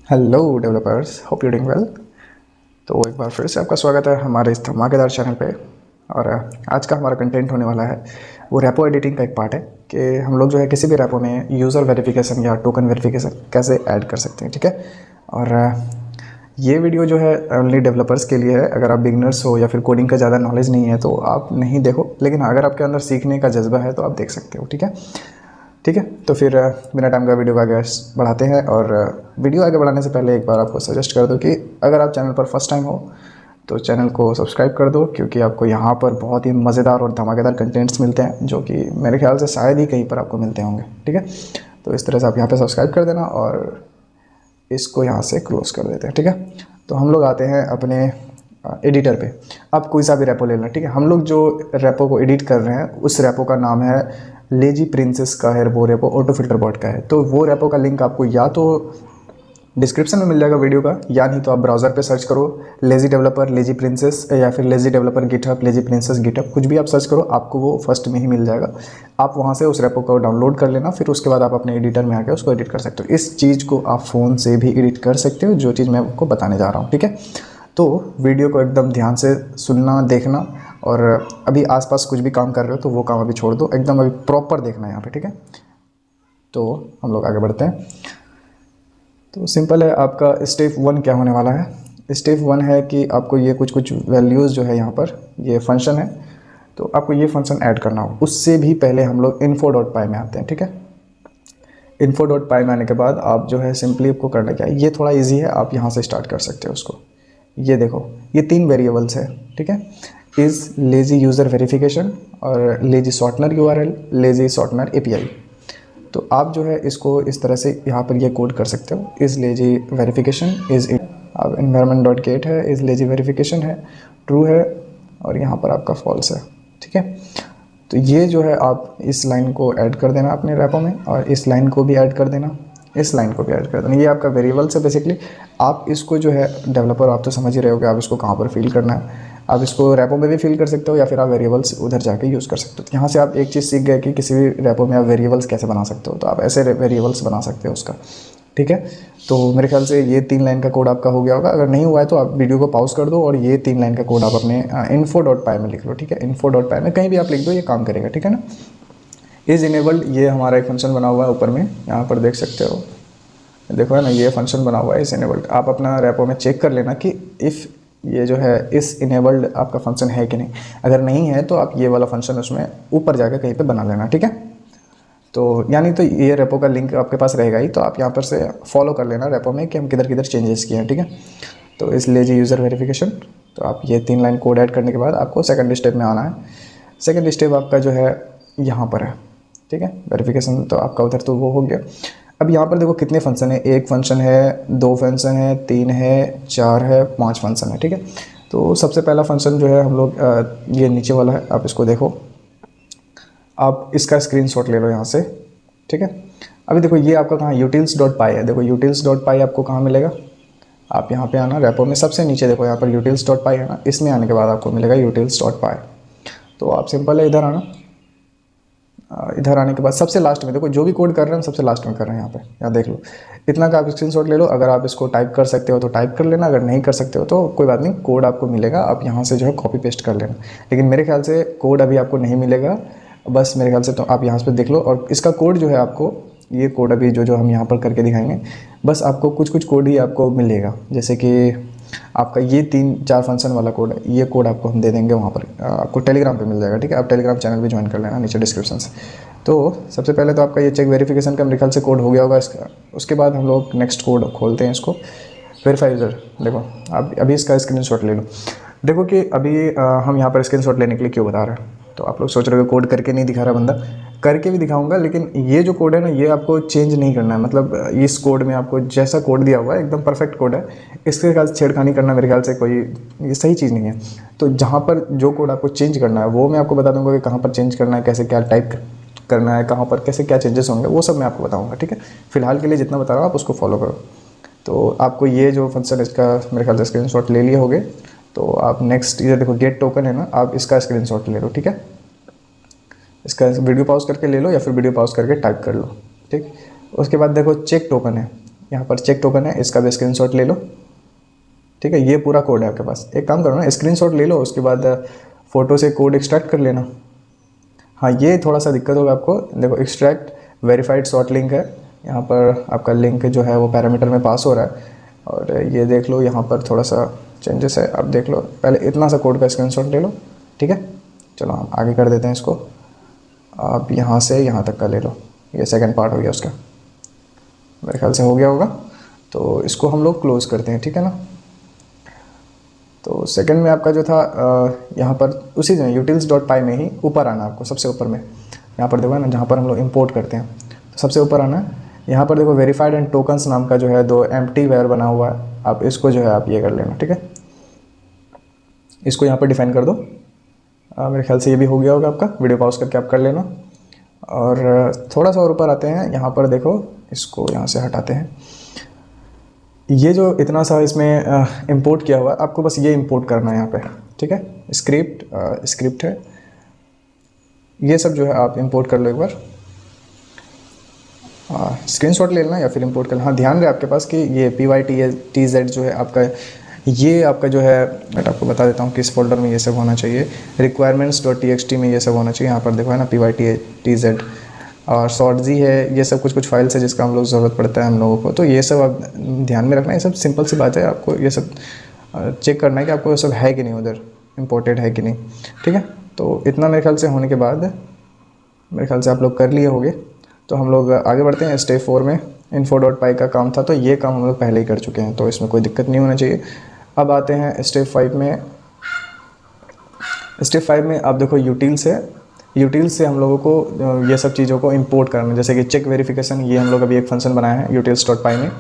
Hello developers, hope you doing well. तो एक बार फिर से आपका स्वागत है हमारे इस धमाकेदार चैनल पे। और आज का हमारा कंटेंट होने वाला है वो रैपो एडिटिंग का एक पार्ट है कि हम लोग जो है किसी भी रैपो में यूज़र वेरिफिकेशन या टोकन वेरिफिकेशन कैसे ऐड कर सकते हैं, ठीक है। और ये वीडियो जो है ओनली डेवलपर्स के लिए है। अगर आप बिगनर्स हो या फिर कोडिंग का ज़्यादा नॉलेज नहीं है तो आप नहीं देखो, लेकिन अगर आपके अंदर सीखने का जज्बा है तो आप देख सकते हो, ठीक है। ठीक है, तो फिर बिना टाइम का वीडियो को आगे बढ़ाते हैं। और वीडियो आगे बढ़ाने से पहले एक बार आपको सजेस्ट कर दो कि अगर आप चैनल पर फर्स्ट टाइम हो तो चैनल को सब्सक्राइब कर दो, क्योंकि आपको यहाँ पर बहुत ही मज़ेदार और धमाकेदार कंटेंट्स मिलते हैं जो कि मेरे ख्याल से शायद ही कहीं पर आपको मिलते होंगे, ठीक है। तो इस तरह से आप यहाँ पर सब्सक्राइब कर देना और इसको यहाँ से क्लोज़ कर देते हैं, ठीक है। तो हम लोग आते हैं अपने एडिटर पे। आप कोई सा भी रैपो ले लेना, ठीक है। हम लोग जो रैपो को एडिट कर रहे हैं उस रैपो का नाम है लेजी प्रिंसेस का है, वो रैपो ऑटो फिल्टर बॉट का है। तो वो रैपो का लिंक आपको या तो डिस्क्रिप्शन में मिल जाएगा वीडियो का, या नहीं तो आप ब्राउज़र पे सर्च करो लेजी डेवलपर लेजी प्रिंसेस, या फिर lazy developer GitHub lazy princess GitHub, कुछ भी आप सर्च करो आपको वो फर्स्ट में ही मिल जाएगा। आप वहाँ से उस रैपो को डाउनलोड कर लेना, फिर उसके बाद आप अपने एडिटर में आकर उसको एडिट कर सकते हो। इस चीज़ को आप फ़ोन से भी एडिट कर सकते हो, जो चीज़ मैं आपको बताने जा रहा हूँ, ठीक है। तो वीडियो को एकदम ध्यान से सुनना, देखना, और अभी आसपास कुछ भी काम कर रहे हो तो वो काम अभी छोड़ दो, एकदम अभी प्रॉपर देखना है यहाँ पे, ठीक है। तो हम लोग आगे बढ़ते हैं। तो सिंपल है, आपका स्टेप 1 क्या होने वाला है। स्टेप 1 है कि आपको ये कुछ वैल्यूज़ जो है यहाँ पर ये फंक्शन है, तो आपको ये फंक्शन ऐड करना हो। उससे भी पहले हम लोग info.py में आते हैं, ठीक है। info.py में आने के बाद आप जो है सिंपली आपको करना क्या है, ये थोड़ा ईजी है, आप यहाँ से स्टार्ट कर सकते हो उसको। ये देखो, ये 3 वेरिएबल्स है, ठीक है। इज़ लेजी यूज़र वेरिफिकेशन और lazy shortener URL, lazy shortener API। तो आप जो है इसको इस तरह से यहाँ पर ये कोड कर सकते हो। इज़ लेजी वेरिफिकेशन इज़ अब इन्वायरमेंट डॉट गेट है, इज़ लेजी वेरिफिकेशन है, ट्रू है, और यहाँ पर आपका फॉल्स है, ठीक है। तो ये जो है आप इस लाइन को ऐड कर देना अपने रैपो में, और इस लाइन को भी ऐड कर देना, इस लाइन को भी ऐड कर देना। ये आपका वेरिएबल्स है बेसिकली। आप इसको जो है डेवलपर, आप तो समझ ही रहे हो कि आप इसको कहाँ पर फिल करना है। आप इसको रैपो में भी फिल कर सकते हो या फिर आप वेरिएबल्स उधर जाके यूज़ कर सकते हो। तो यहाँ से आप एक चीज़ सीख गए कि किसी भी रैपो में आप वेरिएबल्स कैसे बना सकते हो, तो आप ऐसे वेरिएबल्स बना सकते हो उसका, ठीक है। तो मेरे ख्याल से ये 3 लाइन का कोड आपका हो गया होगा। अगर नहीं हुआ है तो आप वीडियो को पॉज कर दो और ये 3 लाइन का कोड आप अपने info.py में लिख लो, ठीक है। info.py में कहीं भी आप लिख दो, ये काम करेगा, ठीक है ना। इज़ इनेबल्ड, ये हमारा एक फंक्शन बना हुआ है ऊपर में, यहाँ पर देख सकते हो, देखो है ना, ये फंक्शन बना हुआ है इस इनेबल्ड। आप अपना रैपो में चेक कर लेना कि इफ़ ये जो है इस इनेबल्ड आपका फंक्शन है कि नहीं। अगर नहीं है तो आप ये वाला फंक्शन उसमें ऊपर जाकर कहीं पे बना लेना, ठीक है। तो यानी तो ये रैपो का लिंक आपके पास रहेगा ही, तो आप यहाँ पर से फॉलो कर लेना रैपो में कि हम किधर किधर चेंजेस किए हैं, ठीक है। तो इस लेजी यूज़र वेरिफिकेशन, तो आप ये 3 लाइन कोड ऐड करने के बाद आपको सेकंड स्टेप में आना है। सेकंड स्टेप आपका जो है यहाँ पर है, ठीक है। वेरिफिकेशन तो आपका उधर तो वो हो गया। अब यहाँ पर देखो कितने फंक्शन है, 1 फंक्शन है, 2 फंक्शन है, 3 है, 4 है, 5 फंक्शन है, ठीक है। तो सबसे पहला फंक्शन जो है हम लोग ये नीचे वाला है, आप इसको देखो, आप इसका स्क्रीनशॉट ले लो यहाँ से, ठीक है। अभी देखो ये आपका कहाँ utils.py है, देखो utils.py आपको कहाँ मिलेगा। आप यहाँ पे आना रैपो में, सबसे नीचे देखो यहाँ पर utils.py है ना, इसमें आने के बाद आपको मिलेगा utils.py। तो आप सिंपल है इधर आना, इधर आने के बाद सबसे लास्ट में देखो, जो भी कोड कर रहे हैं हम सबसे लास्ट में कर रहे हैं। यहाँ पे यहाँ देख लो, इतना का आप स्क्रीनशॉट ले लो। अगर आप इसको टाइप कर सकते हो तो टाइप कर लेना, अगर नहीं कर सकते हो तो कोई बात नहीं, कोड आपको मिलेगा, आप यहाँ से जो है कॉपी पेस्ट कर लेना। लेकिन मेरे ख्याल से कोड अभी आपको नहीं मिलेगा, बस मेरे ख्याल से तो आप यहाँ से देख लो। और इसका कोड जो है आपको, ये कोड अभी जो हम यहाँ पर करके दिखाएंगे, बस आपको कुछ कोड ही आपको मिलेगा। जैसे कि आपका ये 3-4 फंक्शन वाला कोड है, ये कोड आपको हम दे देंगे वहाँ पर, आपको टेलीग्राम पे मिल जाएगा, ठीक है। आप टेलीग्राम चैनल भी ज्वाइन कर लेना नीचे डिस्क्रिप्शन से। तो सबसे पहले तो आपका ये चेक वेरिफिकेशन का मेरे ख्याल से कोड हो गया होगा इसका। उसके बाद हम लोग नेक्स्ट कोड खोलते हैं इसको, वेरीफाई यूज़र। देखो आप अभी इसका स्क्रीनशॉट ले लो। देखो कि अभी हम यहाँ पर स्क्रीनशॉट लेने के लिए क्यों बता रहे हैं, तो आप लोग सोच रहे हो कोड करके नहीं दिखा रहा बंदा, करके भी दिखाऊंगा, लेकिन ये जो कोड है ना, ये आपको चेंज नहीं करना है। मतलब इस कोड में आपको जैसा कोड दिया हुआ है एकदम परफेक्ट कोड है, इसके साथ छेड़खानी करना मेरे ख्याल से कोई ये सही चीज़ नहीं है। तो जहाँ पर जो कोड आपको चेंज करना है वो मैं आपको बता दूंगा कि कहाँ पर चेंज करना है, कैसे क्या टाइप करना है, कहाँ पर कैसे क्या चेंजेस होंगे, वो सब मैं आपको बताऊँगा, ठीक है। फिलहाल के लिए जितना बता रहा हूँ आप उसको फॉलो करो। तो आपको ये जो फंक्शन है इसका मेरे ख्याल से स्क्रीनशॉट ले लिए होगे। तो आप नेक्स्ट इधर देखो गेट टोकन है ना, आप इसका स्क्रीनशॉट ले लो, ठीक है। इसका वीडियो पॉज करके ले लो या फिर वीडियो पॉज करके टाइप कर लो, ठीक। उसके बाद देखो चेक टोकन है, यहाँ पर चेक टोकन है, इसका भी स्क्रीनशॉट ले लो। ठीक है, ये पूरा कोड है आपके पास। एक काम करो ना, स्क्रीनशॉट ले लो, उसके बाद फ़ोटो से कोड एक्सट्रैक्ट कर लेना। हाँ, ये थोड़ा सा दिक्कत होगा आपको। देखो, एक्सट्रैक्ट वेरीफाइड शॉर्ट लिंक है, यहाँ पर आपका लिंक जो है वो पैरामीटर में पास हो रहा है। और ये देख लो, यहाँ पर थोड़ा सा चेंजेस है, आप देख लो। पहले इतना सा कोड का स्क्रीनशॉट ले लो। ठीक है, चलो हम आगे कर देते हैं इसको। आप यहाँ से यहाँ तक का ले लो, ये सेकंड पार्ट हो गया उसका, मेरे ख्याल से हो गया होगा। तो इसको हम लोग क्लोज़ करते हैं, ठीक है ना। तो सेकंड में आपका जो था यहाँ पर उसी जगह utils.py में ही ऊपर आना आपको, सबसे ऊपर में यहाँ पर देखो ना, जहाँ पर हम लोग इंपोर्ट करते हैं, तो सबसे ऊपर आना है। यहाँ पर देखो वेरीफाइड एंड टोकन्स नाम का जो है 2 एम्प्टी वेयर बना हुआ है, आप इसको जो है आप ये कर लेना। ठीक है, इसको यहाँ पर डिफाइन कर दो। मेरे ख्याल से ये भी हो गया होगा आपका, वीडियो पॉज करके आप कर लेना। और थोड़ा सा और ऊपर आते हैं, यहाँ पर देखो, इसको यहाँ से हटाते हैं। ये जो इतना सा इसमें इंपोर्ट किया हुआ है, आपको बस ये इंपोर्ट करना है यहाँ पे। ठीक है, स्क्रिप्ट है, ये सब जो है आप इंपोर्ट कर लो एक बार। स्क्रीनशॉट ले लेना या फिर इंपोर्ट कर लेना। हाँ, ध्यान रहे आपके पास कि ये PYTZ जो है आपका, ये आपका जो है, मैं आपको बता देता हूँ किस फोल्डर में ये सब होना चाहिए। requirements.txt में ये सब होना चाहिए। यहाँ पर देखो है ना, PYTZ और शॉर्टजी है, ये सब कुछ फाइल्स है जिसका हम लोग ज़रूरत पड़ता है हम लोगों को। तो ये सब आप ध्यान में रखना, ये सब सिंपल सी बात है। आपको ये सब चेक करना है कि आपको ये सब है कि नहीं, उधर इम्पोर्टेड है कि नहीं। ठीक है, तो इतना मेरे ख्याल से होने के बाद मेरे ख्याल से आप लोग कर लिए होंगे। तो हम लोग आगे बढ़ते हैं। स्टेप 4 में info.py का काम था, तो ये काम हम लोग पहले ही कर चुके हैं, तो इसमें कोई दिक्कत नहीं होना चाहिए। अब आते हैं स्टेप 5 में। स्टेप 5 में आप देखो यूटिल्स से हम लोगों को ये सब चीज़ों को इंपोर्ट करना, जैसे कि चेक वेरिफिकेशन, ये हम लोग अभी एक फंक्शन बनाया है utils.py में।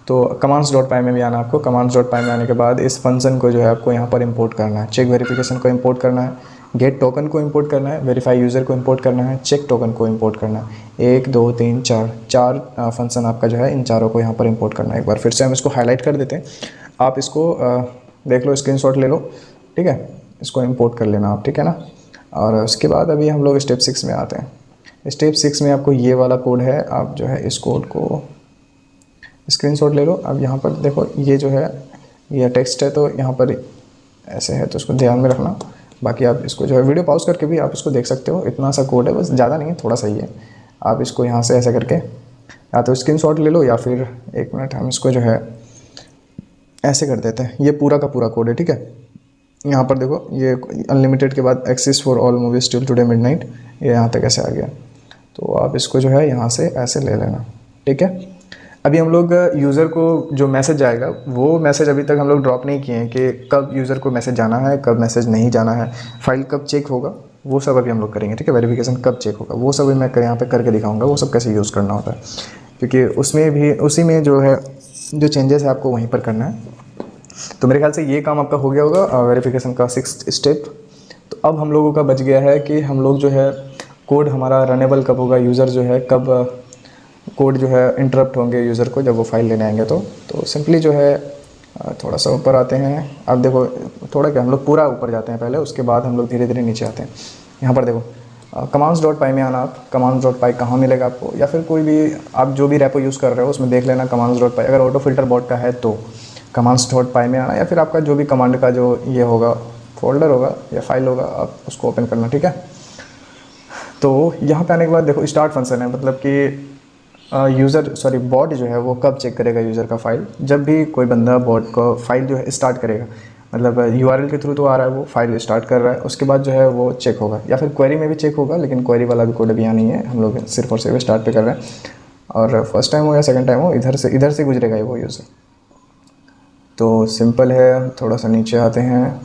तो commands.py में भी आना आपको। commands.py में आने के बाद इस फंक्शन को जो है आपको यहाँ पर इंपोर्ट करना है। चेक वेरिफिकेशन को इंपोर्ट करना है, गेट टोकन को इंपोर्ट करना है, वेरीफाई यूज़र को इंपोर्ट करना है, चेक टोकन को इंपोर्ट करना है। 1 2 3 4 फंक्शन आपका जो है, इन चारों को यहाँ पर इंपोर्ट करना है। एक बार फिर से हम इसको हाईलाइट कर देते हैं, आप इसको देख लो, स्क्रीनशॉट ले लो। ठीक है, इसको इंपोर्ट कर लेना आप, ठीक है ना। और उसके बाद अभी हम लोग स्टेप 6 में आते हैं। स्टेप 6 में आपको ये वाला कोड है, आप जो है इस कोड को स्क्रीनशॉट ले लो। अब यहाँ पर देखो, ये जो है ये टेक्स्ट है, तो यहाँ पर ऐसे है, तो इसको ध्यान में रखना। बाकी आप इसको जो है वीडियो पॉज करके भी आप इसको देख सकते हो, इतना सा कोड है, बस ज़्यादा नहीं है, थोड़ा सा ही है। आप इसको यहाँ से ऐसे करके या तो स्क्रीनशॉट ले लो, या फिर एक मिनट हम इसको जो है ऐसे कर देते हैं। ये पूरा का पूरा कोड है, ठीक है। यहाँ पर देखो, ये अनलिमिटेड के बाद access for all movies till today midnight, ये यहाँ तक ऐसे आ गया। तो आप इसको जो है यहाँ से ऐसे ले लेना, ठीक है। अभी हम लोग यूज़र को जो मैसेज आएगा, वो मैसेज अभी तक हम लोग ड्रॉप नहीं किए हैं कि कब यूज़र को मैसेज जाना है, कब मैसेज नहीं जाना है, फाइल कब चेक होगा, वो सब अभी हम लोग करेंगे, ठीक है। वेरिफिकेशन कब चेक होगा वो सब भी मैं यहाँ पे करके दिखाऊंगा, वो सब कैसे यूज़ करना होता है, क्योंकि उसमें भी उसी में जो है जो चेंजेस है आपको वहीं पर करना है। तो मेरे ख्याल से ये काम आपका हो गया होगा वेरिफिकेशन का 6th स्टेप। तो अब हम लोगों का बच गया है कि हम लोग जो है कोड हमारा रनेबल कब होगा, यूज़र जो है कब कोड जो है इंटरप्ट होंगे यूज़र को जब वो फाइल लेने आएंगे। तो सिंपली जो है थोड़ा सा ऊपर आते हैं। अब देखो, थोड़ा क्या, हम लोग पूरा ऊपर जाते हैं पहले, उसके बाद हम लोग धीरे धीरे नीचे आते हैं। यहाँ पर देखो commands.py में आना। आप commands.py कहाँ मिलेगा आपको, या फिर कोई भी आप जो भी रेपो यूज़ कर रहे हो उसमें देख लेना commands.py। अगर ऑटो फिल्टर बॉट का है तो commands.py में आना, या फिर आपका जो भी कमांड का जो ये होगा, फोल्डर होगा या फाइल होगा, आप उसको ओपन करना, ठीक है। तो यहाँ पे आने के बाद देखो स्टार्ट फंक्शन है, मतलब कि बॉट जो है वो कब चेक करेगा यूज़र का फाइल, जब भी कोई बंदा बॉट को फाइल जो है स्टार्ट करेगा, मतलब URL के थ्रू तो आ रहा है, वो फाइल स्टार्ट कर रहा है, उसके बाद जो है वो चेक होगा, या फिर क्वेरी में भी चेक होगा, लेकिन क्वेरी वाला भी कोड अभी यहाँ नहीं है, हम लोग सिर्फ और सिर्फ स्टार्ट पे कर रहे हैं। और फर्स्ट टाइम हो या सेकंड टाइम हो, इधर से गुजरेगा वो यूज़र। तो सिंपल है, थोड़ा सा नीचे आते हैं।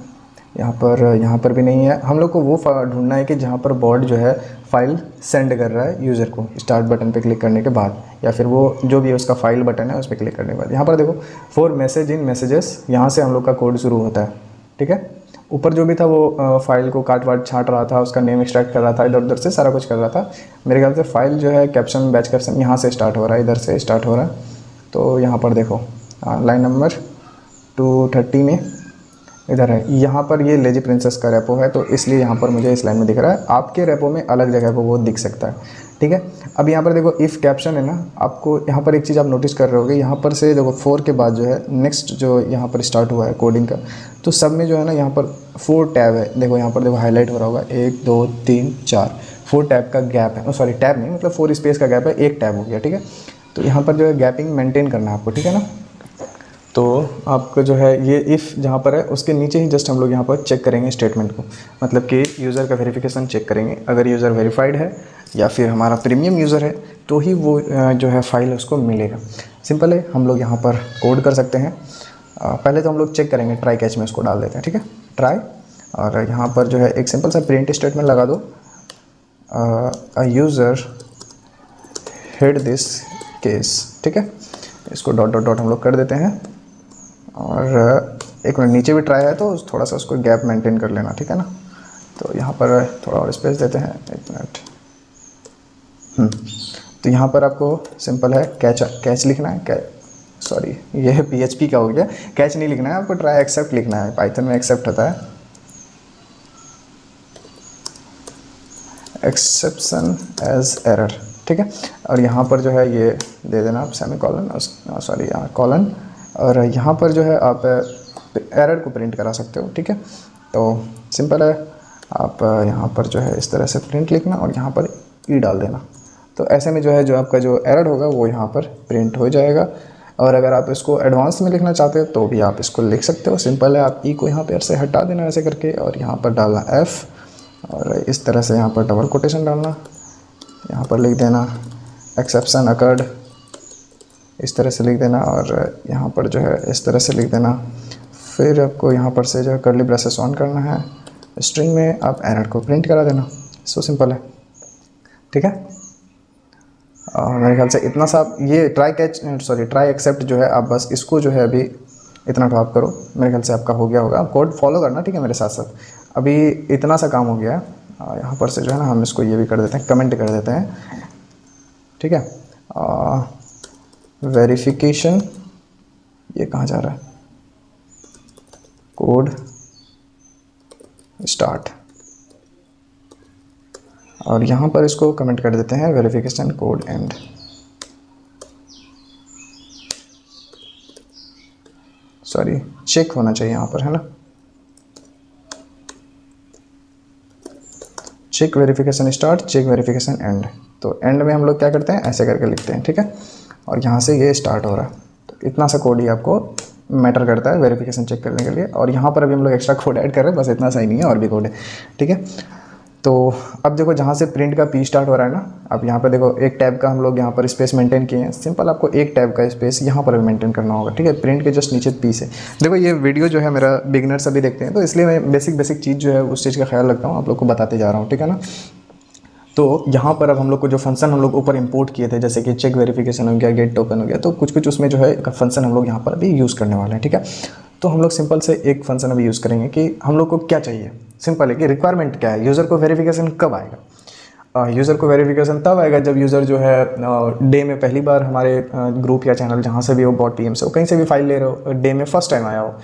यहाँ पर भी नहीं है। हम लोग को वो ढूंढना है कि जहाँ पर बॉट जो है फाइल सेंड कर रहा है यूज़र को स्टार्ट बटन पे क्लिक करने के बाद, या फिर वो जो भी उसका फाइल बटन है उस पर क्लिक करने के बाद। यहाँ पर देखो फॉर मैसेज इन मैसेजेस, यहाँ से हम लोग का कोड शुरू होता है, ठीक है। ऊपर जो भी था वो फाइल को काट वाट छाँट रहा था, उसका नेम एक्सट्रैक्ट कर रहा था, इधर उधर से सारा कुछ कर रहा था। मेरे ख्याल से फाइल जो है कैप्शन बैच कैप्शन यहाँ से स्टार्ट हो रहा है, इधर से स्टार्ट हो रहा है। तो यहाँ पर देखो लाइन नंबर 230 में इधर है, यहाँ पर ये लेजी प्रिंसेस का रेपो है तो इसलिए यहाँ पर मुझे इस लाइन में दिख रहा है। आपके रेपो में अलग जगह पर वो दिख सकता है, ठीक है। अब यहाँ पर देखो इफ़ कैप्शन है ना, आपको यहाँ पर एक चीज़ आप नोटिस कर रहे होगे, यहाँ पर से देखो 4 के बाद जो है नेक्स्ट जो यहाँ पर स्टार्ट हुआ है कोडिंग का, तो सब में जो है ना यहाँ पर 4 टैब है। देखो यहाँ पर देखो हाईलाइट हो रहा होगा 1 2 3 4 टैब का गैप है, सॉरी टैब नहीं मतलब 4 स्पेस का गैप है, एक टैब हो गया, ठीक है। तो यहाँ पर जो है गैपिंग मेंटेन करना है आपको, ठीक है ना। तो आपको जो है ये इफ़ जहाँ पर है उसके नीचे ही जस्ट हम लोग यहाँ पर चेक करेंगे स्टेटमेंट को, मतलब कि यूज़र का वेरिफिकेशन चेक करेंगे। अगर यूज़र वेरीफाइड है या फिर हमारा प्रीमियम यूज़र है तो ही वो जो है फाइल उसको मिलेगा। सिंपल है, हम लोग यहाँ पर कोड कर सकते हैं। पहले तो हम लोग चेक करेंगे, ट्राई कैच में उसको डाल देते हैं, ठीक है, ट्राई। और यहाँ पर जो है एक सिंपल सा प्रिंट स्टेटमेंट लगा दो, a user hid this case, ठीक है। इसको डॉट डॉट डॉट हम लोग कर देते हैं। और एक मिनट नीचे भी ट्राई है तो थोड़ा सा उसको गैप मेंटेन कर लेना, ठीक है ना। तो यहाँ पर थोड़ा और स्पेस देते हैं, एक मिनट। तो यहाँ पर आपको सिंपल है कैच लिखना है, सॉरी ये है PHP का हो गया, कैच नहीं लिखना है आपको, ट्राई एक्सेप्ट लिखना है। पाइथन में एक्सेप्ट होता है, एक्सेप्शन एज एरर, ठीक है। और यहाँ पर जो है ये दे देना आप सेमी कॉलन, सॉरी कॉलन, और यहाँ पर जो है आप एरर को प्रिंट करा सकते हो, ठीक है। तो सिंपल है, आप यहाँ पर जो है इस तरह से प्रिंट लिखना और यहाँ पर ई डाल देना। तो ऐसे में जो है जो आपका जो एरर होगा वो यहाँ पर प्रिंट हो जाएगा। और अगर आप इसको एडवांस में लिखना चाहते हो तो भी आप इसको लिख सकते हो। सिंपल है, आप ई को यहाँ पर से हटा देना ऐसे करके और यहाँ पर डालना एफ़, और इस तरह से यहाँ पर डबल कोटेशन डालना, यहाँ पर लिख देना एक्सेप्शन अकर्ड, इस तरह से लिख देना, और यहाँ पर जो है इस तरह से लिख देना। फिर आपको यहाँ पर से जो है कर्ली ब्रेसेस ऑन करना है, स्ट्रिंग में आप एरर को प्रिंट करा देना। सो सिंपल है, ठीक है। और मेरे ख्याल से इतना सा ये ट्राई एक्सेप्ट जो है आप बस इसको जो है अभी इतना तो आप करो, मेरे ख्याल से आपका हो गया होगा। आप कोड फॉलो करना, ठीक है, मेरे साथ साथ। अभी इतना सा काम हो गया है, यहाँ पर से जो है ना हम इसको ये भी कर देते हैं, कमेंट कर देते हैं, ठीक है। वेरिफिकेशन, ये कहाँ जा रहा है, कोड स्टार्ट, और यहाँ पर इसको कमेंट कर देते हैं verification code end. Sorry check होना चाहिए यहाँ पर, है ना, check verification start, check verification end. तो एंड में हम लोग क्या करते हैं, ऐसे करके लिखते हैं, ठीक है। और यहाँ से ये स्टार्ट हो रहा है। तो इतना सा कोड ही आपको मैटर करता है वेरिफिकेशन चेक करने के लिए। और यहाँ पर अभी हम लोग एक्स्ट्रा कोड ऐड कर रहे हैं, बस इतना सा ही नहीं है, और भी कोड है, ठीक है। तो अब देखो जहाँ से प्रिंट का पी स्टार्ट हो रहा है ना, अब यहाँ पर देखो एक टैब का हम लोग यहाँ पर स्पेस मेंटेन किए हैं। सिंपल आपको एक टैब का स्पेस यहाँ पर भी मेंटेन करना होगा, ठीक है। प्रिंट के जस्ट नीचे पी से देखो, ये वीडियो जो है मेरा बिगनर्स अभी देखते हैं, तो इसलिए मैं बेसिक चीज़ जो है उस चीज़ का ख्याल रखता हूँ, आप लोग को बताते जा रहा हूँ, ठीक है ना। तो यहाँ पर अब हम लोग को जो फंक्शन हम लोग ऊपर इंपोर्ट किए थे, जैसे कि चेक वेरिफिकेशन हो गया, गेट टोकन हो गया, तो कुछ उसमें जो है फंक्शन हम लोग यहाँ पर अभी यूज़ करने वाले हैं, ठीक है। तो हम लोग सिंपल से एक फंक्शन अभी यूज़ करेंगे कि हम लोग को क्या चाहिए। सिंपल है कि रिक्वायरमेंट क्या है, यूज़र को वेरिफिकेशन कब आएगा। यूज़र को वेरिफिकेशन तब आएगा जब यूज़र जो है डे में पहली बार हमारे ग्रुप या चैनल जहाँ से भी हो, बॉट PM से हो, कहीं से भी फाइल ले रहे हो, डे में फर्स्ट टाइम आया हो।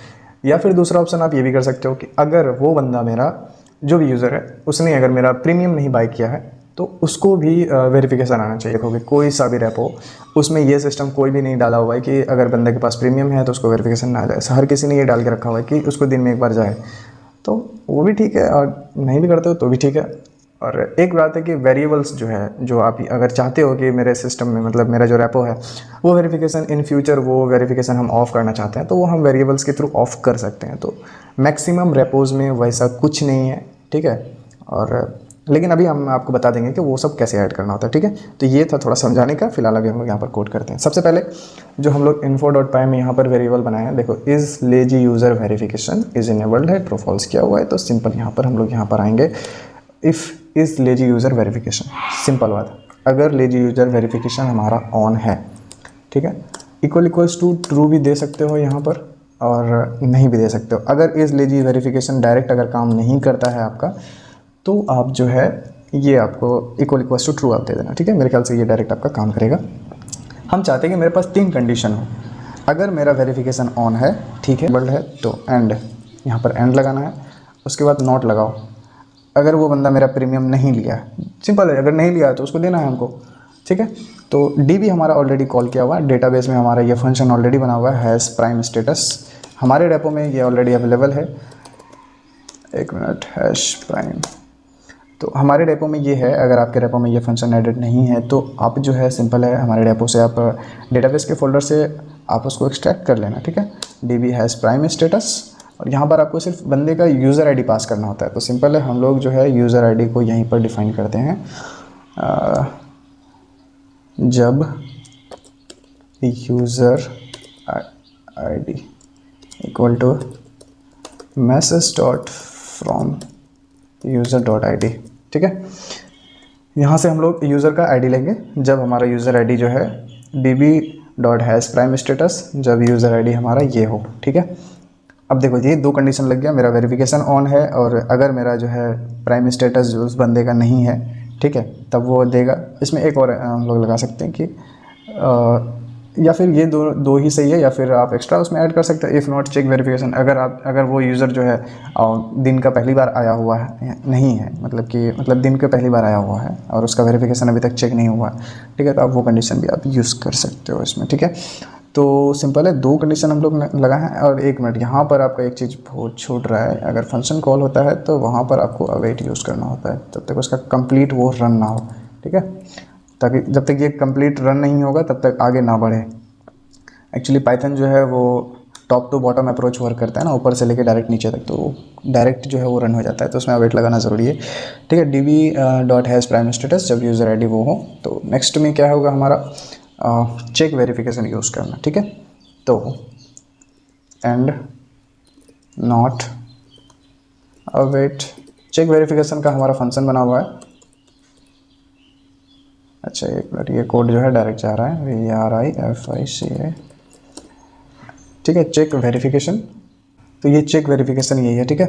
या फिर दूसरा ऑप्शन आप ये भी कर सकते हो कि अगर वो बंदा मेरा जो भी यूज़र है उसने अगर मेरा प्रीमियम नहीं बाय किया है तो उसको भी वेरिफिकेशन आना चाहिए। देखोगे कोई सा भी रेपो उसमें ये सिस्टम कोई भी नहीं डाला हुआ है कि अगर बंदे के पास प्रीमियम है तो उसको वेरिफिकेशन ना आ जाए। हर किसी ने ये डाल के रखा हुआ है कि उसको दिन में एक बार जाए, तो वो भी ठीक है, और नहीं भी करते हो तो भी ठीक है। और एक बात है कि वेरिएबल्स जो है, जो आप अगर चाहते हो कि मेरे सिस्टम में मतलब मेरा जो रेपो है वो वेरिफिकेशन इन फ्यूचर वो वेरिफिकेशन हम ऑफ़ करना चाहते हैं तो वो हम वेरिएबल्स के थ्रू ऑफ़ कर सकते हैं। तो मैक्सिमम रेपोज़ में वैसा कुछ नहीं है, ठीक है। और लेकिन अभी हम आपको बता देंगे कि वो सब कैसे ऐड करना होता है, ठीक है। तो ये था थोड़ा समझाने का। फिलहाल अभी हम लोग यहाँ पर कोड करते हैं। सबसे पहले जो हम लोग info.py में यहाँ पर वेरिएबल बनाए हैं, देखो is lazy user verification is enabled है, ट्रू फॉल्स किया हुआ है। तो सिंपल यहाँ पर हम लोग यहाँ पर आएंगे, if is lazy user verification, simple बात, अगर लेजी यूज़र वेरिफिकेशन हमारा ऑन है, ठीक है, इक्वल्स टू ट्रू भी दे सकते हो यहाँ पर और नहीं भी दे सकते हो। अगर इज़ लेजी वेरिफिकेशन डायरेक्ट अगर काम नहीं करता है आपका तो आप जो है ये आपको इक्वल्स टू ट्रू आप दे देना, ठीक है। मेरे ख्याल से ये डायरेक्ट आपका काम करेगा। हम चाहते हैं कि मेरे पास 3 कंडीशन हो। अगर मेरा वेरिफिकेशन ऑन है, ठीक है, बल्ड है, तो एंड यहाँ पर एंड लगाना है, उसके बाद नोट लगाओ। अगर वो बंदा मेरा प्रीमियम नहीं लिया, सिंपल है, अगर नहीं लिया तो उसको देना है हमको, ठीक है। तो DB हमारा ऑलरेडी कॉल किया हुआ है, डेटाबेस में हमारा ये फंक्शन ऑलरेडी बना हुआ है, हैज़ प्राइम स्टेटस, हमारे रेपो में ये ऑलरेडी अवेलेबल है। एक मिनट, हैश प्राइम, तो हमारे रेपो में ये है। अगर आपके रेपो में ये फंक्शन एडिट नहीं है तो आप जो है सिंपल है, हमारे रेपो से आप डेटाबेस के फोल्डर से आप उसको एक्सट्रैक्ट कर लेना, ठीक है। DB हैज़ प्राइम स्टेटस, और यहाँ पर आपको सिर्फ बंदे का यूज़र आईडी पास करना होता है। तो सिंपल है, हम लोग जो है यूज़र आईडी को यहीं पर डिफ़ाइन करते हैं। जब user ID equal to message dot from user dot ID, ठीक है। यहाँ से हम लोग यूज़र का आईडी लेंगे। जब हमारा यूज़र आईडी जो है DB dot has prime status, जब यूज़र आईडी हमारा ये हो, ठीक है। अब देखो ये दो कंडीशन लग गया, मेरा वेरिफिकेशन ऑन है, और अगर मेरा जो है प्राइम स्टेटस जो उस बंदे का नहीं है, ठीक है, तब वो देगा। इसमें एक और हम लोग लगा सकते हैं कि या फिर ये दो ही सही है, या फिर आप एक्स्ट्रा उसमें ऐड कर सकते हैं, इफ़ नॉट चेक वेरिफिकेशन। अगर वो यूज़र जो है दिन का पहली बार आया हुआ है, नहीं है, मतलब दिन के पहली बार आया हुआ है और उसका वेरिफिकेशन अभी तक चेक नहीं हुआ, ठीक है, तो आप वो कंडीशन भी आप यूज़ कर सकते हो इसमें, ठीक है। तो सिंपल है, दो कंडीशन हम लोग लगा है। और एक मिनट, यहाँ पर आपका एक चीज़ बहुत छूट रहा है। अगर फंक्शन कॉल होता है तो वहाँ पर आपको अवेट यूज़ करना होता है, तब तक उसका कंप्लीट वो रन ना हो, ठीक है, ताकि जब तक ये कंप्लीट रन नहीं होगा तब तक आगे ना बढ़े। एक्चुअली पाइथन जो है वो top to bottom approach work करता है ना, ऊपर से लेके डायरेक्ट नीचे तक, तो डायरेक्ट जो है वो रन हो जाता है, तो उसमें अवेट लगाना ज़रूरी है, ठीक है। DB dot has prime status, जब यूज़र आईडी वो हो। तो नेक्स्ट में क्या होगा हमारा, चेक वेरिफिकेशन यूज़ करना, ठीक है। तो and not await, check verification का हमारा फंक्शन बना हुआ है। अच्छा एक मिनट, ये कोड जो है डायरेक्ट जा रहा है, VRIFICA, ठीक है, चेक वेरिफिकेशन। तो ये चेक वेरिफिकेशन यही है, ठीक है।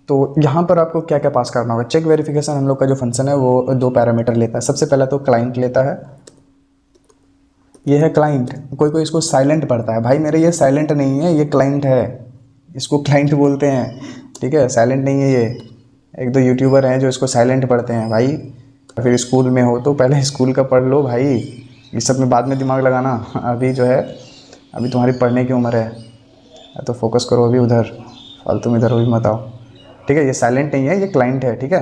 तो यहाँ पर आपको क्या क्या पास करना होगा। चेक वेरिफिकेशन हम लोग का जो फंक्शन है वो दो पैरामीटर लेता है। सबसे पहला तो क्लाइंट लेता है, ये है क्लाइंट। कोई इसको साइलेंट पढ़ता है, भाई मेरे ये साइलेंट नहीं है, ये क्लाइंट है, इसको क्लाइंट बोलते हैं, ठीक है, साइलेंट नहीं है ये। एक दो यूट्यूबर हैं जो इसको साइलेंट पढ़ते हैं भाई। फिर स्कूल में हो तो पहले स्कूल का पढ़ लो भाई, इस सब में बाद में दिमाग लगाना। अभी जो है, अभी तुम्हारी पढ़ने की उम्र है, तो फोकस करो अभी उधर, फालतू में इधर भी मत आओ, ठीक है। ये साइलेंट नहीं है, ये क्लाइंट है, ठीक है।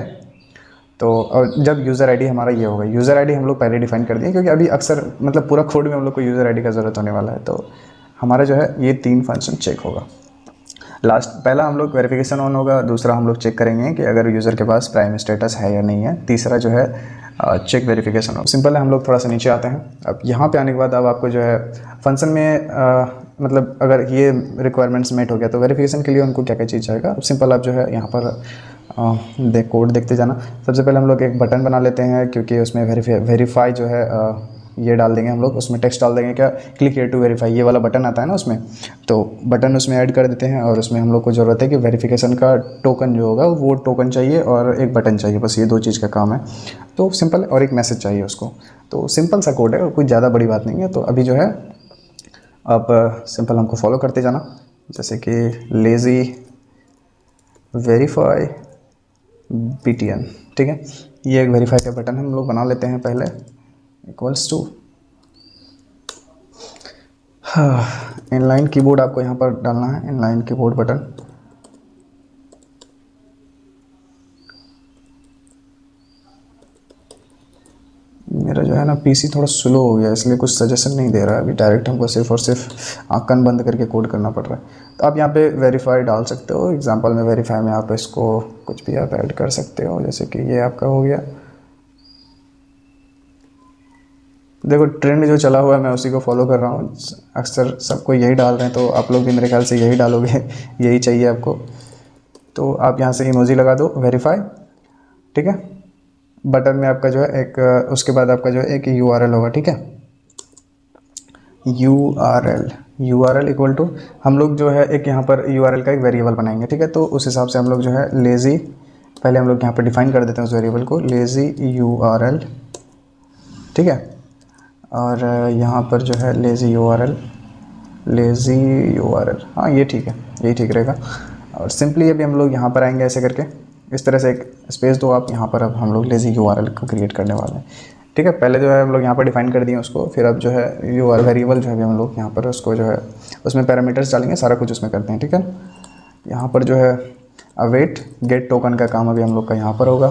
तो और जब यूज़र आईडी हमारा ये होगा, यूज़र आईडी हम लोग पहले डिफाइन कर दिए, क्योंकि अभी अक्सर मतलब पूरा कोड में हम लोग को यूज़र आईडी का ज़रूरत होने वाला है। तो हमारा जो है ये तीन फंक्शन चेक होगा। लास्ट पहला हम लोग वेरिफिकेशन ऑन होगा, दूसरा हम लोग चेक करेंगे कि अगर यूज़र के पास प्राइम स्टेटस है या नहीं है, तीसरा जो है चेक वेरिफिकेशन हो। सिंपल है, हम लोग थोड़ा सा नीचे आते हैं। अब यहाँ पे आने के बाद अब आपको जो है फंक्शन में मतलब अगर ये रिक्वायरमेंट्स मेट हो गया तो वेरिफिकेशन के लिए उनको क्या क्या चीज़ चाहिएगा। अब सिंपल आप जो है यहाँ पर कोड देखते जाना। सबसे पहले हम लोग एक बटन बना लेते हैं, क्योंकि उसमें वेरीफाई जो है ये डाल देंगे हम लोग, उसमें टेक्स्ट डाल देंगे, क्या क्लिक हियर टू वेरीफाई, ये वाला बटन आता है ना उसमें, तो बटन उसमें ऐड कर देते हैं। और उसमें हम लोग को ज़रूरत है कि वेरिफिकेशन का टोकन जो होगा वो टोकन चाहिए और एक बटन चाहिए, बस ये दो चीज़ का काम है। तो सिंपल, और एक मैसेज चाहिए उसको। तो सिंपल सा कोड है, कोई ज़्यादा बड़ी बात नहीं है। तो अभी जो है आप सिंपल हमको फॉलो करते जाना, जैसे कि लेज़ी वेरीफाई BTN, ठीक है। ये एक वेरीफाई का बटन हम लोग बना लेते हैं पहले, इक्वल्स टू इनलाइन कीबोर्ड आपको यहाँ पर डालना है, इनलाइन कीबोर्ड बटन। मेरा जो है ना PC थोड़ा स्लो हो गया, इसलिए कुछ सजेशन नहीं दे रहा है अभी, डायरेक्ट हमको सिर्फ और सिर्फ आँखन बंद करके कोड करना पड़ रहा है। तो आप यहाँ पे वेरीफाई डाल सकते हो। एग्जांपल में वेरीफाई में आप इसको कुछ भी आप ऐड कर सकते हो, जैसे कि ये आपका हो गया। देखो ट्रेंड जो चला हुआ है मैं उसी को फॉलो कर रहा हूँ, अक्सर सबको यही डाल रहे हैं, तो आप लोग भी मेरे ख्याल से यही डालोगे यही चाहिए आपको। तो आप यहाँ से इमोजी लगा दो वेरीफाई, ठीक है। बटन में आपका जो है एक उसके बाद आपका जो है एक URL होगा, ठीक है। URL इक्वल टू, हम लोग जो है एक यहाँ पर URL का एक वेरिएबल बनाएंगे, ठीक है। तो उस हिसाब से हम लोग जो है लेज़ी, पहले हम लोग यहाँ पर डिफाइन कर देते हैं उस वेरिएबल को, लेज़ी URL, ठीक है। और यहाँ पर जो है लेज़ी URL, हाँ ये ठीक है, यही ठीक रहेगा। और सिंपली अभी हम लोग यहाँ पर आएंगे ऐसे करके, इस तरह से एक स्पेस दो आप यहाँ पर। अब हम लोग लेज़ी URL को क्रिएट करने वाले हैं, ठीक है। पहले जो है हम लोग यहाँ पर डिफाइन कर दिए उसको, फिर अब जो है URL वेरिएबल जो है हम लोग यहाँ पर उसको जो है उसमें पैरामीटर्स डालेंगे, सारा कुछ उसमें करते हैं, ठीक है। यहाँ पर जो है अवेट गेट टोकन का काम अभी हम लोग का यहाँ पर होगा।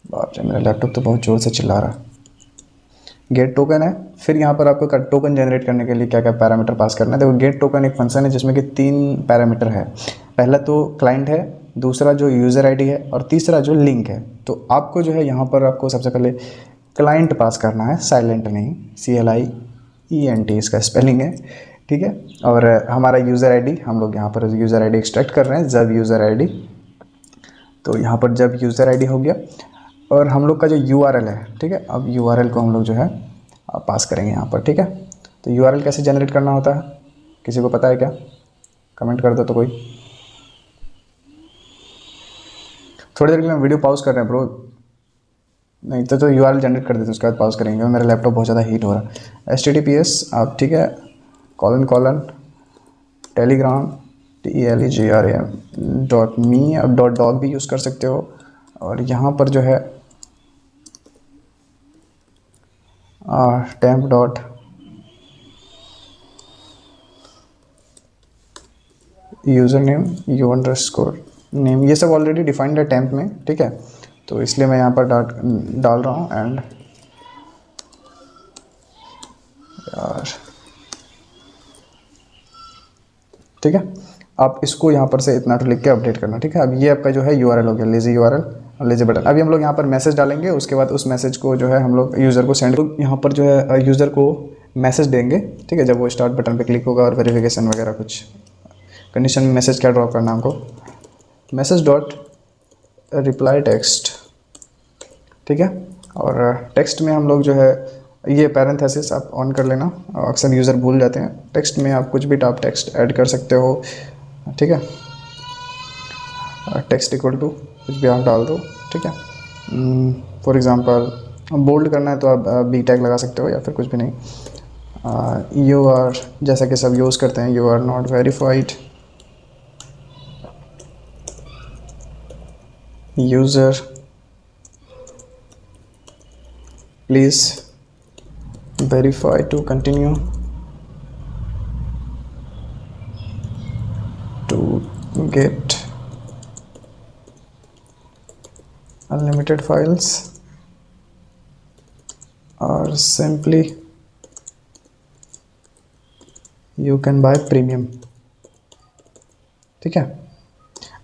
बाप रे, मेरा लैपटॉप तो बहुत ज़ोर से चिल्ला रहा है। गेट टोकन है, फिर यहाँ पर आपको टोकन जनरेट करने के लिए क्या क्या पैरामीटर पास करना है। देखो गेट टोकन एक फंक्शन है जिसमें कि 3 पैरामीटर है। पहला तो क्लाइंट है, दूसरा जो यूज़र आईडी है, और तीसरा जो लिंक है। तो आपको जो है यहाँ पर आपको सबसे पहले क्लाइंट पास करना है, साइलेंट नहीं, CLIENT इसका स्पेलिंग है, ठीक है। और हमारा यूज़र आईडी, हम लोग यहाँ पर यूज़र आईडी एक्सट्रैक्ट कर रहे हैं, जब यूज़र आईडी। तो यहाँ पर जब यूज़र आईडी हो गया, और हम लोग का जो URL है, ठीक है। अब URL को हम लोग जो है पास करेंगे यहाँ पर, ठीक है। तो URL कैसे जनरेट करना होता है, किसी को पता है क्या? कमेंट कर दो तो कोई। थोड़ी देर के लिए वीडियो पॉज कर रहे हैं ब्रो, नहीं तो URL जनरेट कर देते उसके बाद पॉज करेंगे। मेरा लैपटॉप बहुत ज़्यादा हीट हो रहा है। HTTPS आप, ठीक है, // telegram.me, अब .doc भी यूज़ कर सकते हो। और यहाँ पर जो है temp dot user name u_name, ये सब ऑलरेडी डिफाइंड है टेम्प में, ठीक है। तो इसलिए मैं यहाँ पर डाल रहा हूँ। एंड यार, ठीक है, आप इसको यहाँ पर से इतना तो लिख के अपडेट करना, ठीक है। अब ये आपका जो है URL हो गया, लेज़ी URL और लेज़ी बटन। अभी हम लोग यहाँ पर मैसेज डालेंगे, उसके बाद उस मैसेज को जो है हम लोग यूज़र को सेंड, यहाँ पर जो है यूज़र को मैसेज देंगे, ठीक है। जब वो स्टार्ट बटन पे क्लिक होगा और वेरिफिकेशन वगैरह कुछ कंडीशन में मैसेज क्या ड्रॉप करना हमको, मैसेज डॉट रिप्लाई टेक्स्ट, ठीक है। और टेक्स्ट में हम लोग जो है ये पैरेंथेसिस आप ऑन कर लेना, अक्सर यूज़र भूल जाते हैं। टेक्स्ट में आप कुछ भी टॉप टेक्स्ट ऐड कर सकते हो, ठीक है। टेक्स्ट इक्वल टू कुछ भी आप डाल दो, ठीक है। फॉर एग्ज़ाम्पल बोल्ड करना है तो आप B टैग लगा सकते हो, या फिर कुछ भी नहीं। यू आर, जैसा कि सब यूज़ करते हैं, you are not verified user, please verify to continue to get unlimited files or simply you can buy premium, ठीक है।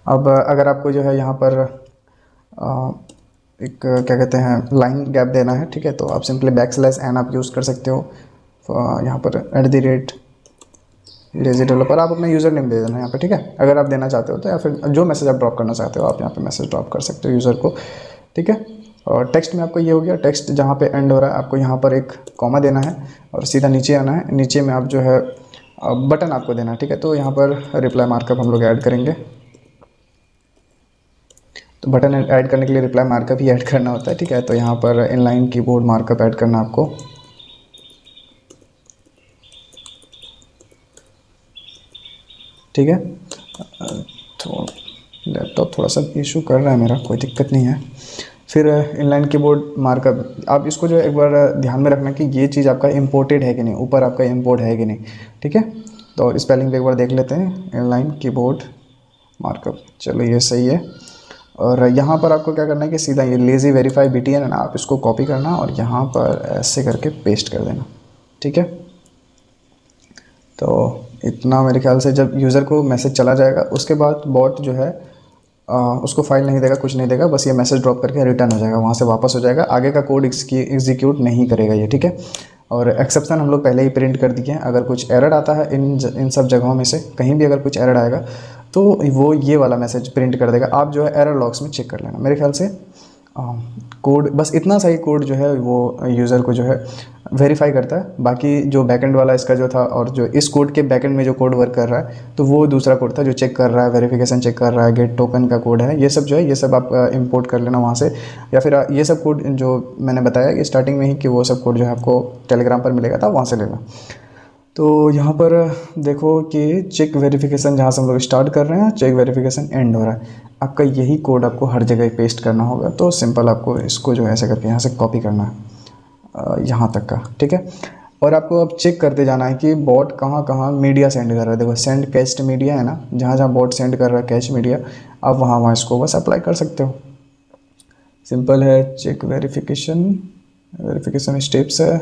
अब अगर आपको जो है यहाँ पर एक क्या कहते हैं लाइन गैप देना है, ठीक है, तो आप सिंपली \n आप यूज़ कर सकते हो। यहाँ पर @lazy developer आप अपना यूज़र नेम दे देना यहाँ पे, ठीक है, अगर आप देना चाहते हो तो, या फिर जो मैसेज आप ड्रॉप करना चाहते हो आप यहाँ पे मैसेज ड्रॉप कर सकते हो यूज़र को, ठीक है। और टेक्स्ट में आपको ये हो गया, टेक्स्ट जहाँ पे एंड हो रहा है आपको यहाँ पर एक कॉमा देना है और सीधा नीचे आना है। नीचे में आप जो है बटन आपको देना है, ठीक है। तो यहाँ पर रिप्लाई मार्कअप हम लोग ऐड करेंगे। तो बटन ऐड करने के लिए रिप्लाई मार्कअप ही ऐड करना होता है, ठीक है। तो यहाँ पर इनलाइन कीबोर्ड मार्कअप ऐड करना आपको, ठीक है। तो लैपटॉप थोड़ा सा इशू कर रहा है मेरा, कोई दिक्कत नहीं है। फिर इनलाइन कीबोर्ड मार्कअप, आप इसको जो एक बार ध्यान में रखना कि ये चीज़ आपका इंपोर्टेड है कि नहीं, ऊपर आपका इंपोर्ट है कि नहीं, ठीक है। तो स्पेलिंग पे एक बार देख लेते हैं, इनलाइन कीबोर्ड मार्कअप, चलो ये सही है। और यहाँ पर आपको क्या करना है कि सीधा ये लेज़ी वेरीफाई BTN है ना, आप इसको कॉपी करना और यहाँ पर ऐसे करके पेस्ट कर देना, ठीक है। तो इतना मेरे ख्याल से जब यूज़र को मैसेज चला जाएगा उसके बाद बॉट जो है उसको फाइल नहीं देगा, कुछ नहीं देगा, बस ये मैसेज ड्रॉप करके रिटर्न हो जाएगा, वहाँ से वापस हो जाएगा, आगे का कोड एग्जीक्यूट नहीं करेगा ये, ठीक है। और एक्सेप्शन हम लोग पहले ही प्रिंट कर दिए हैं। अगर कुछ एरर आता है इन सब जगहों में से कहीं भी अगर कुछ एरर आएगा तो वो ये वाला मैसेज प्रिंट कर देगा। आप जो है एरर लॉग्स में चेक कर लेना। मेरे ख्याल से कोड बस इतना सा ही कोड जो है वो यूज़र को जो है वेरीफाई करता है। बाकी जो बैकएंड वाला इसका जो था और जो इस कोड के बैकएंड में जो कोड वर्क कर रहा है तो वो दूसरा कोड था जो चेक कर रहा है, वेरिफिकेशन चेक कर रहा है, गेट टोकन का कोड है, ये सब जो है ये सब आप इंपोर्ट कर लेना वहाँ से। या फिर ये सब कोड जो मैंने बताया कि स्टार्टिंग में ही कि वो सब कोड जो है आपको टेलीग्राम पर मिलेगा था, वहाँ से लेना। तो यहाँ पर देखो कि चेक वेरिफिकेशन जहाँ से हम लोग स्टार्ट कर रहे हैं, चेक वेरिफिकेशन एंड हो रहा है। आपका यही कोड आपको हर जगह पेस्ट करना होगा। तो सिंपल आपको इसको जो है ऐसे करके यहाँ से कॉपी करना है यहाँ तक का, ठीक है। और आपको अब चेक करते जाना है कि बॉट कहाँ कहाँ मीडिया सेंड कर रहा है। देखो सेंड कैस्ट मीडिया है ना, जहाँ जहाँ बॉट सेंड कर रहा है कैश मीडिया, आप वहाँ वहाँ इसको बस अप्लाई कर सकते हो। सिंपल है। चेक वेरिफिकेशन स्टेप्स है।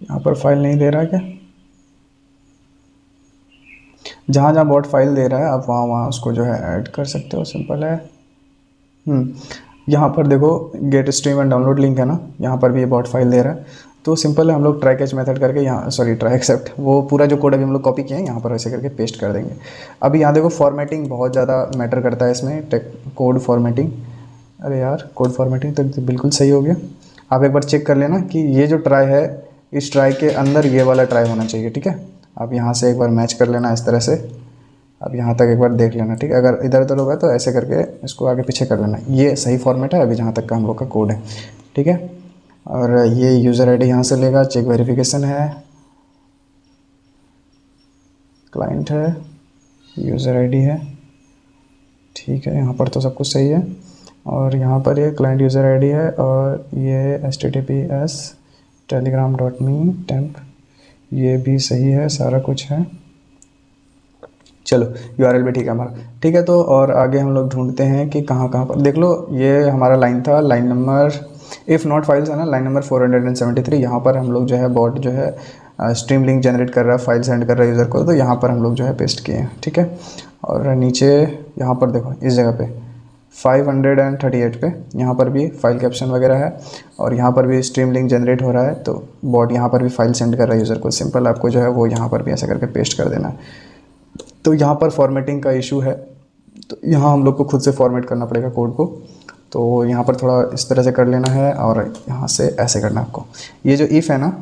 यहाँ पर फाइल नहीं दे रहा है क्या? जहाँ जहाँ बॉट फाइल दे रहा है आप वहाँ वहाँ उसको जो है ऐड कर सकते हो। सिंपल है। यहाँ पर देखो get stream and download link है ना, यहाँ पर भी ये बॉट फाइल दे रहा है। तो सिंपल है, हम लोग ट्राई कैच मेथड करके यहाँ ट्राई एक्सेप्ट वो पूरा जो कोड अभी हम लोग कॉपी किए हैं यहाँ पर ऐसे करके पेस्ट कर देंगे। अभी यहाँ देखो फॉर्मेटिंग बहुत ज़्यादा मैटर करता है इसमें, कोड फॉर्मेटिंग। अरे यार कोड फॉर्मेटिंग तो बिल्कुल सही हो गया। आप एक बार चेक कर लेना कि ये जो ट्राई है, इस ट्राई के अंदर ये वाला ट्राई होना चाहिए, ठीक है। आप यहाँ से एक बार मैच कर लेना इस तरह से। अब यहाँ तक एक बार देख लेना, ठीक है। अगर इधर उधर होगा तो ऐसे करके इसको आगे पीछे कर लेना। ये सही फॉर्मेट है अभी जहाँ तक का हम लोग का कोड है, ठीक है। और ये यूज़र आईडी यहाँ से लेगा, चेक वेरिफिकेशन है, क्लाइंट है, यूज़र आईडी है, ठीक है। यहाँ पर तो सब कुछ सही है। और यहाँ पर ये क्लाइंट यूज़र आईडी है और ये https telegram.me temp, ये भी सही है, सारा कुछ है। चलो यूआरएल भी ठीक है हमारा, ठीक है। तो और आगे हम लोग ढूंढते हैं कि कहाँ कहाँ पर। देख लो ये हमारा लाइन था, line number if not files है ना, लाइन नंबर 473। यहाँ पर हम लोग जो है बॉट जो है स्ट्रीम लिंक जनरेट कर रहा है, फाइल सेंड कर रहा है यूज़र को, तो यहाँ पर हम लोग जो है पेस्ट किए हैं, ठीक है। और नीचे यहाँ पर देखो इस जगह पे 538 पे यहाँ पर भी फाइल कैप्शन वगैरह है और यहाँ पर भी स्ट्रीम लिंक जनरेट हो रहा है। तो बॉट यहाँ पर भी फाइल सेंड कर रहा है यूज़र को। सिंपल आपको जो है वो यहाँ पर भी ऐसा करके पेस्ट कर देना है। तो यहाँ पर फॉर्मेटिंग का इशू है, तो यहाँ हम लोग को खुद से फॉर्मेट करना पड़ेगा कोड को। तो यहाँ पर थोड़ा इस तरह से कर लेना है और यहाँ से ऐसे करना है आपको। ये जो इफ़ है ना,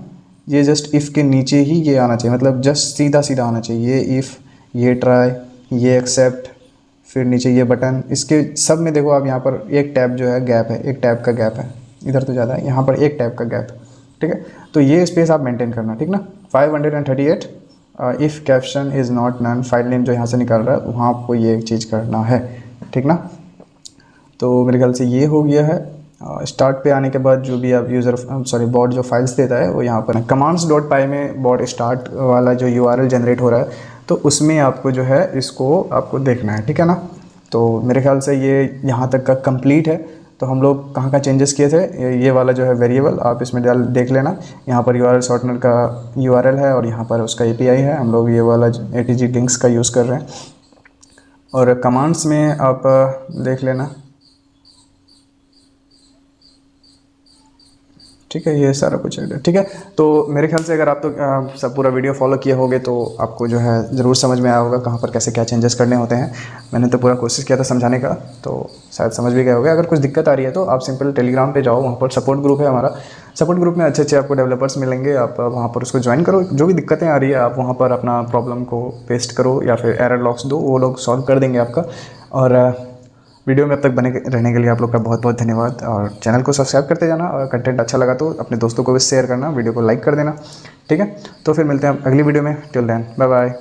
ये जस्ट इफ़ के नीचे ही ये आना चाहिए, मतलब जस्ट सीधा सीधा आना चाहिए। ये इफ़, ये ट्राई, ये एक्सेप्ट, फिर नीचे ये बटन, इसके सब में देखो आप यहाँ पर एक टैब जो है गैप है, एक टैब का गैप है। इधर तो ज़्यादा है, यहाँ पर एक टैब का गैप, ठीक है। तो ये स्पेस आप मेंटेन करना, ठीक ना। 538 if caption is not none, file name जो यहाँ से निकाल रहा है वहाँ आपको ये एक चीज़ करना है, ठीक ना। तो मेरे ख्याल से ये हो गया है। स्टार्ट पे आने के बाद जो भी आप बॉट जो फाइल्स देता है वो यहाँ पर commands.py में बॉट स्टार्ट वाला जो URL जनरेट हो रहा है, तो उसमें आपको जो है इसको आपको देखना है, ठीक है ना। तो मेरे ख्याल से ये यहाँ तक का कंप्लीट है। तो हम लोग कहाँ चेंजेस किए थे, ये वाला जो है वेरिएबल आप इसमें देख लेना। यहाँ पर URL शॉर्टनर का URL है और यहाँ पर उसका API है। हम लोग ये वाला ATG लिंक्स का यूज़ कर रहे हैं। और कमांड्स में आप देख लेना, ठीक है। ये सारा कुछ है, ठीक है। तो मेरे ख्याल से अगर आप तो सब पूरा वीडियो फॉलो किए होगे तो आपको जो है ज़रूर समझ में आया होगा कहाँ पर कैसे क्या चेंजेस करने होते हैं। मैंने तो पूरा कोशिश किया था समझाने का, तो शायद समझ भी गए होगे। अगर कुछ दिक्कत आ रही है तो आप सिंपल टेलीग्राम पे जाओ, वहाँ पर सपोर्ट ग्रुप है हमारा। सपोर्ट ग्रुप में अच्छे अच्छे आपको डेवलपर्स मिलेंगे, आप वहाँ पर उसको ज्वाइन करो। जो भी दिक्कतें आ रही है आप वहाँ पर अपना प्रॉब्लम को पेस्ट करो या फिर एरर लॉग्स दो, वो लोग सॉल्व कर देंगे आपका। और वीडियो में अब तक बने रहने के लिए आप लोग का बहुत बहुत धन्यवाद। और चैनल को सब्सक्राइब करते जाना और कंटेंट अच्छा लगा तो अपने दोस्तों को भी शेयर करना, वीडियो को लाइक कर देना, ठीक है। तो फिर मिलते हैं अगली वीडियो में। Till then bye bye.